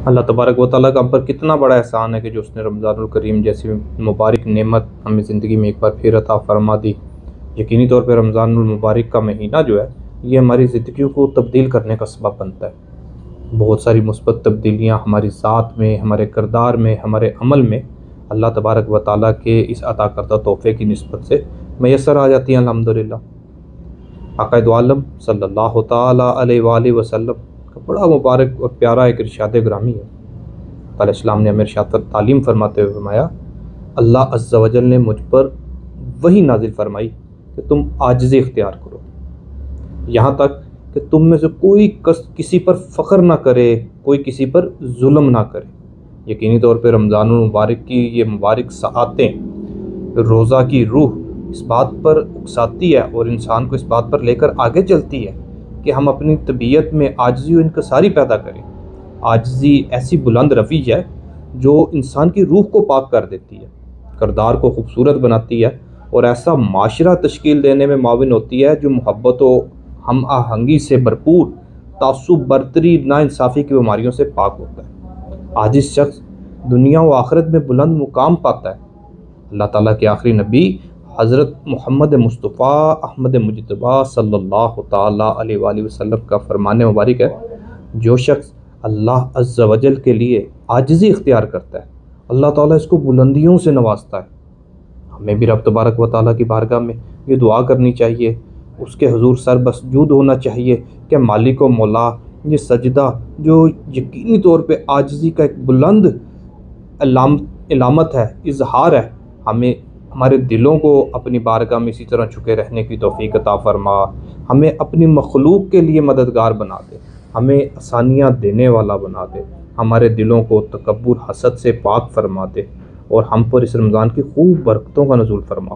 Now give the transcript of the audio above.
اللہ تبارک و تعالیٰ کا ہم پر کتنا بڑا احسان ہے کہ جو اس نے رمضان الکریم جیسی مبارک نعمت ہمیں زندگی میں ایک بار پھر عطا فرما دی۔ یقینی طور پہ رمضان المبارک کا مہینہ جو ہے یہ ہماری زندگیوں کو تبدیل کرنے کا سبب بنتا ہے۔ بہت ساری مثبت تبدیلیاں ہماری ذات میں، ہمارے کردار میں، ہمارے عمل میں اللہ تبارک و تعالیٰ کے اس عطا کردہ تحفے کی نسبت سے میسر آ جاتی ہیں الحمدللہ۔ آقا دو عالم صلی اللہ تعالیٰ علیہ وآلہ وسلم کا بڑا مبارک اور پیارا ایک ارشاد گرامی ہے۔ علیہ السلام نے ہمیں ارشاد تعلیم فرماتے ہوئے فرمایا، اللہ عز و جل نے مجھ پر وحی نازل فرمائی کہ تم عاجزی اختیار کرو، یہاں تک کہ تم میں سے کوئی کسی پر فخر نہ کرے، کوئی کسی پر ظلم نہ کرے۔ یقینی طور پہ رمضان المبارک کی یہ مبارک ساعتیں روزہ کی روح اس بات پر اکساتی ہے اور انسان کو اس بات پر لے کر آگے چلتی ہے کہ ہم اپنی طبیعت میں عاجزی و انکساری پیدا کریں۔ عاجزی ایسی بلند روی ہے جو انسان کی روح کو پاک کر دیتی ہے، کردار کو خوبصورت بناتی ہے اور ایسا معاشرہ تشکیل دینے میں معاون ہوتی ہے جو محبت و ہم آہنگی سے بھرپور، تعصب، برتری، ناانصافی کی بیماریوں سے پاک ہوتا ہے۔ عاجز شخص دنیا و آخرت میں بلند مقام پاتا ہے۔ اللہ تعالیٰ کے آخری نبی حضرت محمد مصطفیٰ احمد مجتبیٰ صلی اللہ تعالیٰ علیہ وآلہ وسلم کا فرمان مبارک ہے، جو شخص اللہ عز و جل کے لیے عاجزی اختیار کرتا ہے اللہ تعالیٰ اس کو بلندیوں سے نوازتا ہے۔ ہمیں بھی رب تبارک و تعالیٰ کی بارگاہ میں یہ دعا کرنی چاہیے، اس کے حضور سر بسجود ہونا چاہیے کہ مالک و مولا، یہ سجدہ جو یقینی طور پہ عاجزی کا ایک بلند علامت ہے، اظہار ہے، ہمیں ہمارے دلوں کو اپنی بارگاہ میں اسی طرح جھکے رہنے کی توفیق عطا فرما، ہمیں اپنی مخلوق کے لیے مددگار بنا دے، ہمیں آسانیاں دینے والا بنا دے، ہمارے دلوں کو تکبر، حسد سے پاک فرما دے اور ہم پر اس رمضان کی خوب برکتوں کا نزول فرما۔